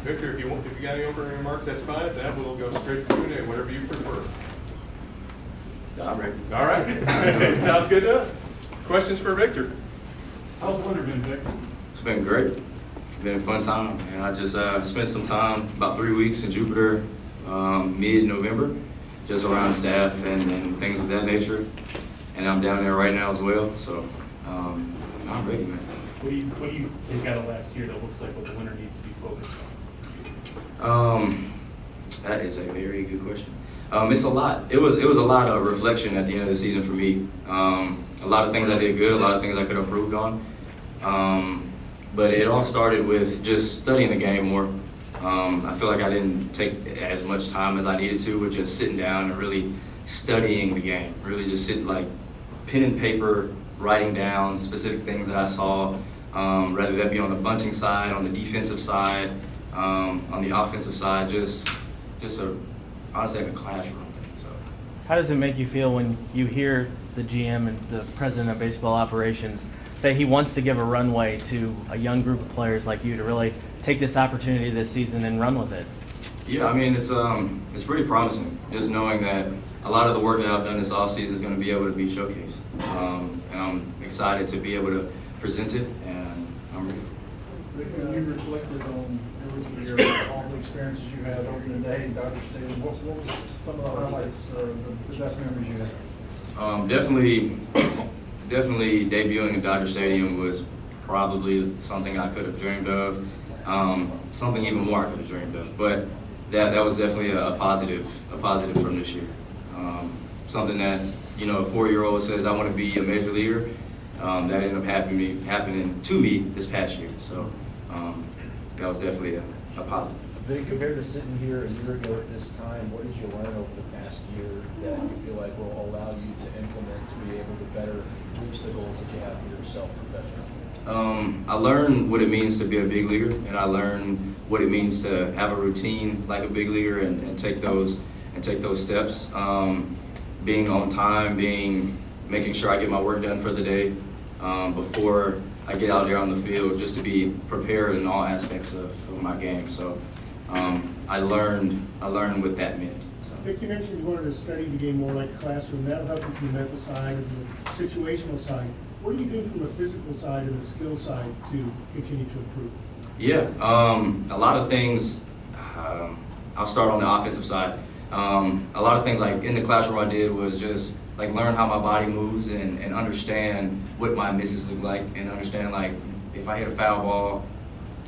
Victor, if you got any opening remarks, that's fine. If not, we'll go straight to Q&A, whatever you prefer. I'm ready. All right. Sounds good to us. Questions for Victor? How's the winter been, Victor? It's been great. It's been a fun time. And I just spent some time, about 3 weeks in Jupiter, mid-November, just around staff and things of that nature. And I'm down there right now as well. So I'm ready, man. What do you take out of last year that looks like what the winter needs to be focused on? That is a very good question. It's a lot. It was a lot of reflection at the end of the season for me. A lot of things I did good, a lot of things I could have improved on. But it all started with just studying the game more. I feel like I didn't take as much time as I needed to with just sitting down and really studying the game. Really just sitting like pen and paper, writing down specific things that I saw, whether that be on the bunting side, on the defensive side, on the offensive side, honestly like a classroom. So, how does it make you feel when you hear the GM and the president of baseball operations say he wants to give a runway to a young group of players like you to really take this opportunity this season and run with it? Yeah, I mean, it's pretty promising, just knowing that a lot of the work that I've done this offseason is going to be able to be showcased. And I'm excited to be able to present it, and I'm ready. When you reflected on all the experiences you had over the day in Dodger Stadium, what was some of the highlights, the best memories you had? Definitely debuting in Dodger Stadium was probably something I could have dreamed of. Something even more I could have dreamed of. But that was definitely a positive from this year. Something that, a 4-year-old says, I want to be a major leaguer. That ended up happening to me this past year. So that was definitely a positive. Then compared to sitting here a year ago at this time, what did you learn over the past year that you feel like will allow you to implement to be able to better reach the goals that you have for yourself professionally? I learned what it means to be a big leaguer, and I learned what it means to have a routine like a big leaguer and take those steps. Being on time, making sure I get my work done for the day before I get out there on the field, just to be prepared in all aspects of my game. So I learned what that meant. So. Vic, you mentioned you wanted to study the game more like a classroom. That'll help you from the mental side and the situational side. What are you doing from the physical side and the skill side to continue to improve? Yeah, a lot of things. I'll start on the offensive side. A lot of things like in the classroom I did was just like learn how my body moves and understand what my misses look like, and understand like if I hit a foul ball,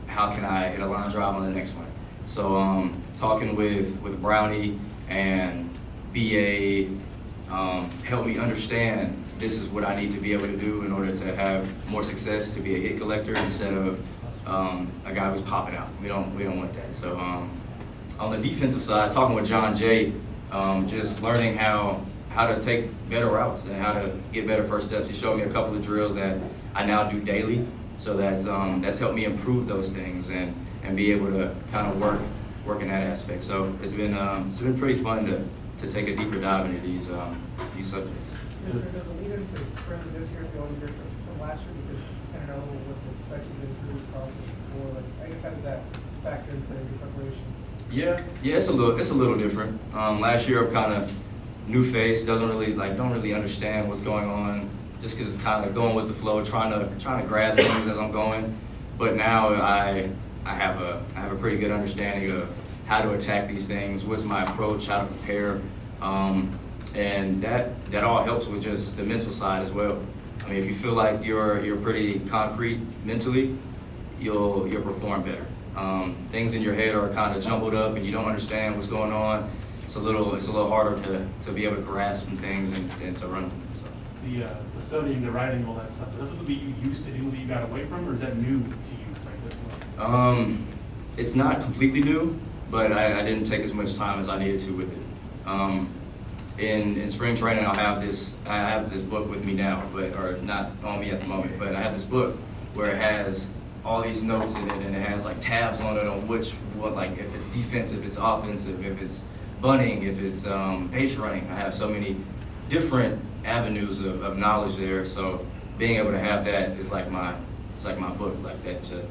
how can I hit a line drive on the next one. So talking with Brownie and BA helped me understand this is what I need to be able to do in order to have more success, to be a hit collector instead of a guy who's popping out. We don't want that. So on the defensive side, talking with John Jay, just learning how to take better routes and how to get better first steps. He showed me a couple of drills that I now do daily. So that's helped me improve those things and be able to kind of work in that aspect. So it's been pretty fun to take a deeper dive into these subjects. Does the lead into spring this year feel any different from last year because you kind of know what's expected into this process before? Like, I guess how does that factor into your preparation? Yeah, it's a little different. Last year I'm kind of new face, don't really understand what's going on, just because it's kind of going with the flow, trying to grab things as I'm going. But now I have a pretty good understanding of how to attack these things, what's my approach, how to prepare, and that all helps with just the mental side as well. I mean, if you feel like you're pretty concrete mentally, you'll perform better. Things in your head are kind of jumbled up and you don't understand what's going on. It's a little harder to be able to grasp some things and to run with them. So. The studying, the writing, all that stuff, is that something that you used to do that you got away from, or is that new to you? It's not completely new, but I didn't take as much time as I needed to with it. In spring training, I have this book with me now, or not on me at the moment, but I have this book where it has all these notes in it, and it has like tabs on it on like if it's defensive, if it's offensive, if it's bunting, if it's base running. I have so many different avenues of knowledge there. So being able to have that is like my my book, like that, to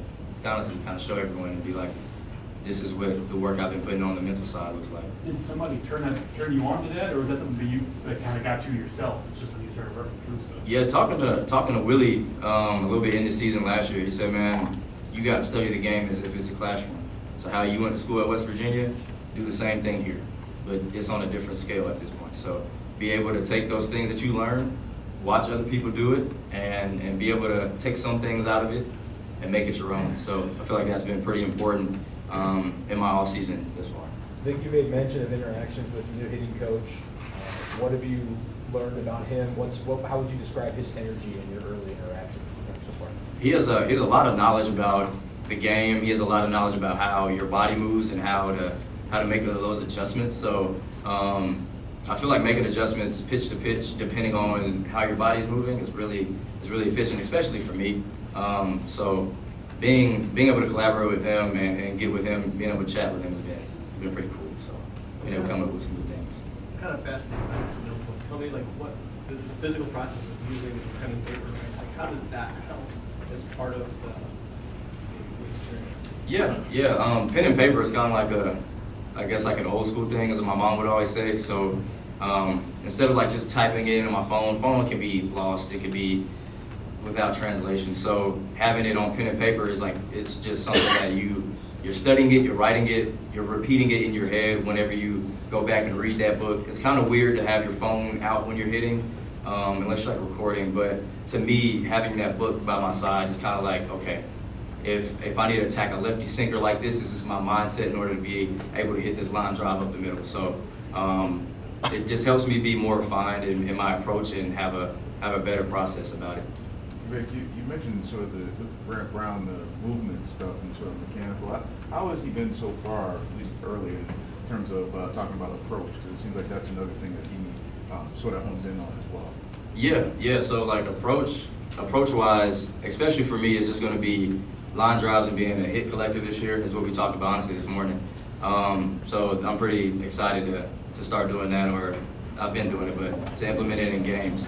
honestly kind of show everyone and be like, this is what the work I've been putting on the mental side looks like. Did somebody turn you on to that, or was that something that kind of got to yourself? It's just when you started working through stuff. Yeah, talking to Willie a little bit in the season last year, he said, man, you got to study the game as if it's a classroom. So how you went to school at West Virginia, do the same thing here, but it's on a different scale at this point. So be able to take those things that you learn, watch other people do it, and be able to take some things out of it and make it your own. So I feel like that's been pretty important in my off season this far. Vic, you made mention of interactions with the new hitting coach. What have you learned about him? How would you describe his energy in your early interactions with him so far? He has a lot of knowledge about the game. He has a lot of knowledge about how your body moves and how to make those adjustments. So I feel like making adjustments pitch to pitch, depending on how your body's moving, is really efficient, especially for me. So being able to collaborate with him and get with him, being able to chat with him has been pretty cool. So being able to come up with some good things. I'm kind of fascinated by this notebook. Tell me, like, what the physical process of using pen and paper, right? Like, how does that help as part of the experience? Yeah. Pen and paper is kind of like I guess like an old school thing, as my mom would always say. So instead of like just typing it in my phone can be lost. It could be without translation. So having it on pen and paper is like, it's just something that you're studying it, you're writing it, you're repeating it in your head whenever you go back and read that book. It's kind of weird to have your phone out when you're hitting, unless you're like recording. But to me, having that book by my side is kind of like, okay, if I need to attack a lefty sinker like this is my mindset in order to be able to hit this line drive up the middle. So it just helps me be more refined in my approach and have a better process about it. Rick, you mentioned sort of with Brent Brown, the movement stuff and sort of mechanical. How has he been so far, at least early, in terms of talking about approach? Because it seems like that's another thing that he sort of hones in on as well. Yeah. So like approach-wise, especially for me, it's just going to be line drives and being a hit collector this year is what we talked about honestly this morning. So I'm pretty excited to start doing that, or I've been doing it, but to implement it in games.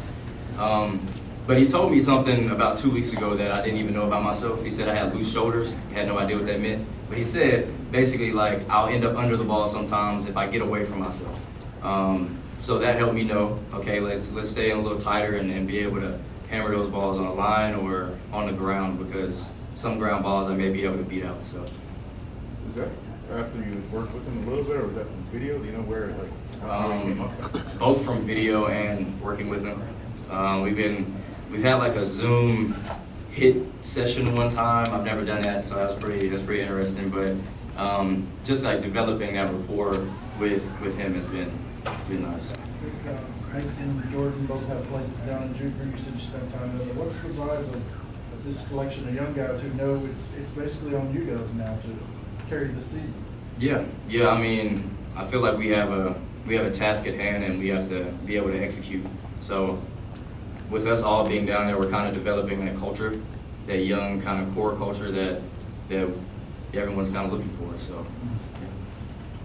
But he told me something about 2 weeks ago that I didn't even know about myself. He said I had loose shoulders. I had no idea what that meant. But he said basically like I'll end up under the ball sometimes if I get away from myself. So that helped me know, okay, let's stay in a little tighter and be able to hammer those balls on a line or on the ground, because some ground balls I may be able to beat out. So. Is that after you worked with him a little bit, or was that from video? Do you know where how he came up? Both from video and working with him. We've had like a Zoom hit session one time. I've never done that, so that's pretty interesting. But just like developing that rapport with him has been nice. Grayson and Jordan both have places down in Jupiter. You said you spent time there. What's the vibe of this collection of young guys who know it's basically on you guys now to carry the season? Yeah. I mean, I feel like we have a task at hand and we have to be able to execute. So with us all being down there, we're kind of developing that culture, that young kind of core culture that everyone's kind of looking for. So.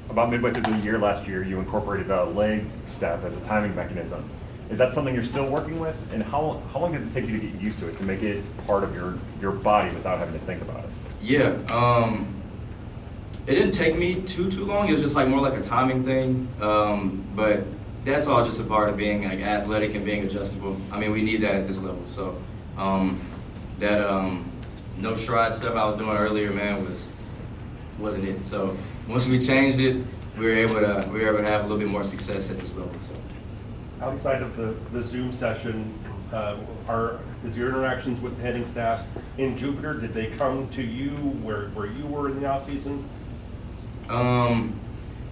About midway through the year last year, you incorporated a leg step as a timing mechanism. Is that something you're still working with? And how long did it take you to get used to it, to make it part of your body without having to think about it? Yeah, it didn't take me too long. It was just like more like a timing thing. But that's all just a part of being like athletic and being adjustable. I mean, we need that at this level. So that no stride stuff I was doing earlier, man, wasn't it. So once we changed it, we were able to have a little bit more success at this level. So. Outside of the Zoom session, is your interactions with the hitting staff in Jupiter, did they come to you where you were in the off season?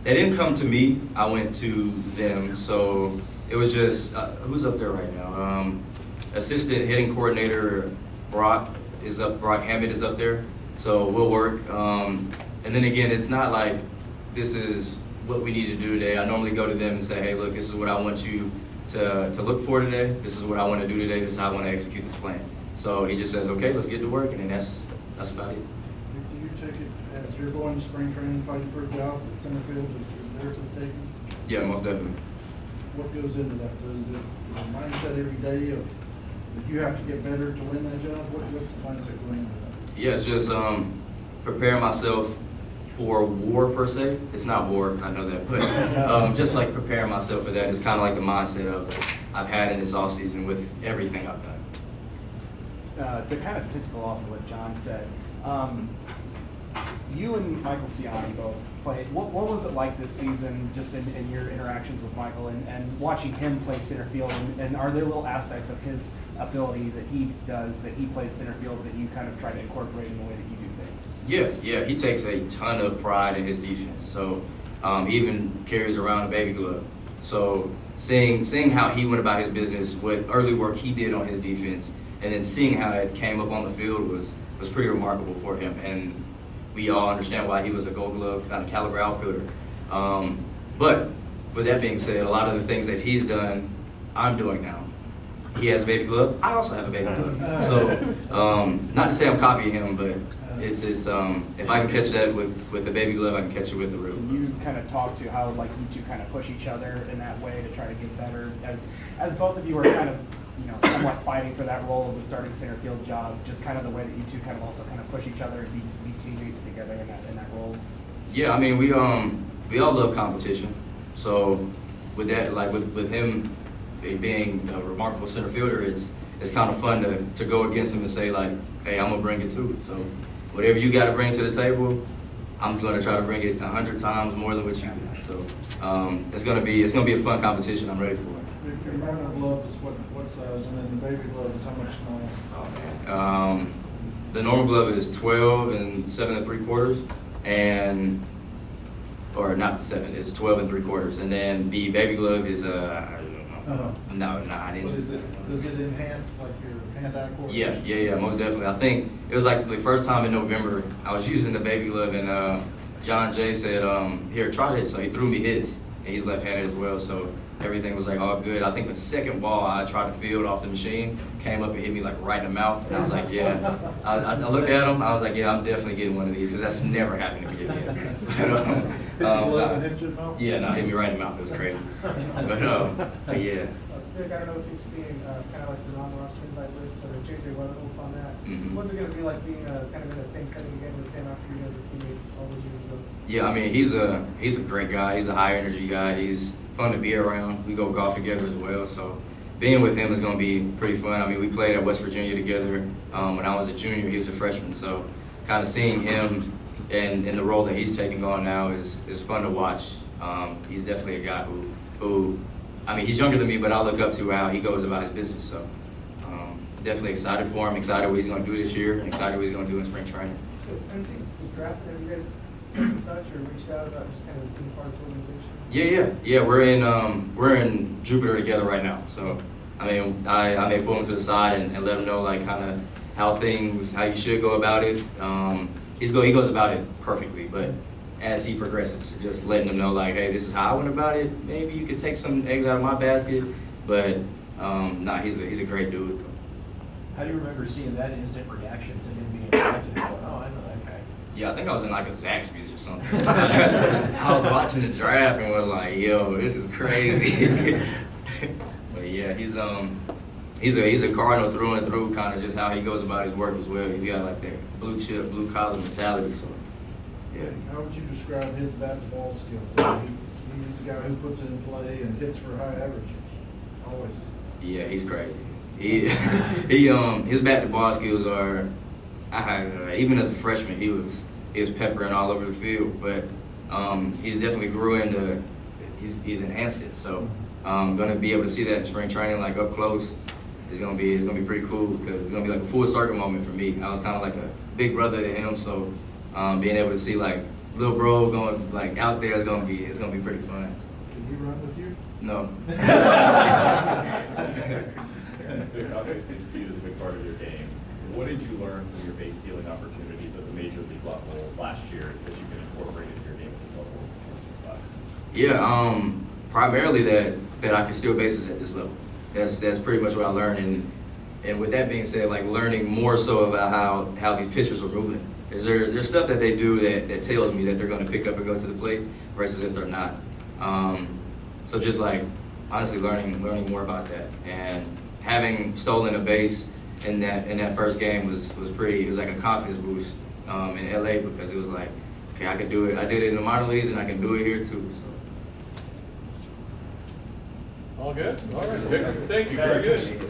They didn't come to me. I went to them. So it was just who's up there right now? Assistant hitting coordinator Brock Hammond is up there. So we'll work. And then again, it's not like this is what we need to do today. I normally go to them and say, hey, look, this is what I want you to look for today. This is what I want to do today. This is how I want to execute this plan. So he just says, okay, let's get to work, and then that's about it. Do you take it as you're going to spring training, fighting for a job, that center field is there for the taking? Yeah, most definitely. What goes into that? Is it a mindset every day of Did you have to get better to win that job? What's the mindset going into that? Yeah, it's just preparing myself for war per se. It's not war, I know that, but just like preparing myself for that is kind of like the mindset of I've had in this offseason with everything I've done. To kind of go off of what John said, you and Michael Ciani both played. What was it like this season, just in your interactions with Michael and watching him play center field? And are there little aspects of his ability that he does, that he plays center field, that you kind of try to incorporate in the way that you do things? Yeah, he takes a ton of pride in his defense. So he even carries around a baby glove. So seeing how he went about his business, what early work he did on his defense, and then seeing how it came up on the field was pretty remarkable for him. And we all understand why he was a Gold Glove kind of caliber outfielder. But with that being said, a lot of the things that he's done, I'm doing now. He has a baby glove. I also have a baby glove. So not to say I'm copying him, but it's if I can catch that with the baby glove, I can catch it with the real glove. Can you kind of talk to how like you two kind of push each other in that way to try to get better, as both of you are kind of somewhat fighting for that role of the starting center field job, just kind of the way that you two kind of also kind of push each other and be teammates together in that role? Yeah, I mean we all love competition. So with that, like with him being a remarkable center fielder, it's kind of fun to go against him and say like, hey, I'm gonna bring it too. So whatever you got to bring to the table, I'm gonna try to bring it 100 times more than what you do. So it's gonna be a fun competition. I'm ready for it. Your normal glove is what size, and then the baby glove is how much smaller? Oh man. The normal glove is 12 and 7 3/4, or not 7. It's 12 and 3/4, and then the baby glove is no, 9 inches. Does it enhance like your hand-eye coordination? Yeah, most definitely. I think it was like the first time in November I was using the baby glove, and John Jay said, "Here, try this." So he threw me his, and he's left-handed as well. So everything was like all good. I think the second ball I tried to field off the machine came up and hit me like right in the mouth, and I was like, yeah. I looked at him. I was like, yeah, I'm definitely getting one of these because that's never happened to me again. Yeah, no, it hit me right in the mouth. It was crazy. But yeah. Vic, I don't know if you've seen kind of like the non-roster invite list, but JJ Wetherholt's on that. Mm-hmm. What's it going to be like being kind of in that same setting again with him after you know the teammates all those years ago? Yeah, I mean, he's a great guy. He's a high energy guy. He's fun to be around. We go golf together as well. So being with him is going to be pretty fun. I mean, we played at West Virginia together when I was a junior. He was a freshman. So kind of seeing him in the role that he's taking on now is fun to watch. He's definitely a guy who, I mean, he's younger than me, but I look up to how he goes about his business. So definitely excited for him, excited what he's going to do this year, and excited what he's going to do in spring training. So since he was drafted, have you guys kept in touch or reached out about just kind of being part of this organization? Yeah. We're in Jupiter together right now. So I mean, I may pull him to the side and let him know like kind of how you should go about it. He goes about it perfectly, but as he progresses, just letting him know like, hey, this is how I went about it. Maybe you could take some eggs out of my basket, but he's a great dude. How do you remember seeing that instant reaction to him being drafted and going, oh, I know that guy? Yeah, I think I was in like a Zaxby's or something. I was watching the draft and was like, yo, this is crazy. But yeah, he's a Cardinal through and through, kind of just how he goes about his work as well. He's got like that blue collar mentality. So yeah. How would you describe his bat to ball skills? I mean, he's a guy who puts it in play and hits for high averages. Always. Yeah, he's crazy. His bat to ball skills are. Even as a freshman, he was peppering all over the field, but he's definitely grew into. He's enhanced it. So going to be able to see that in spring training, like up close. It's gonna be pretty cool because it's gonna be like a full circle moment for me. I was kind of like a big brother to him, so being able to see like little bro going like out there is gonna be pretty fun. Can he run with you? No. Obviously, speed is a big part of your game. What did you learn from your base stealing opportunities at the major league level last year that you can incorporate into your game at this level? Yeah, primarily that I can steal bases at this level. That's pretty much what I learned, and with that being said, like learning more so about how these pitchers are moving. There's stuff that they do that tells me that they're going to pick up and go to the plate versus if they're not. So just like honestly learning more about that and having stolen a base in that first game was pretty. It was like a confidence boost in LA, because it was like, okay, I could do it. I did it in the minor leagues, and I can do it here too. So. All good? All right, Victor, thank you, very good.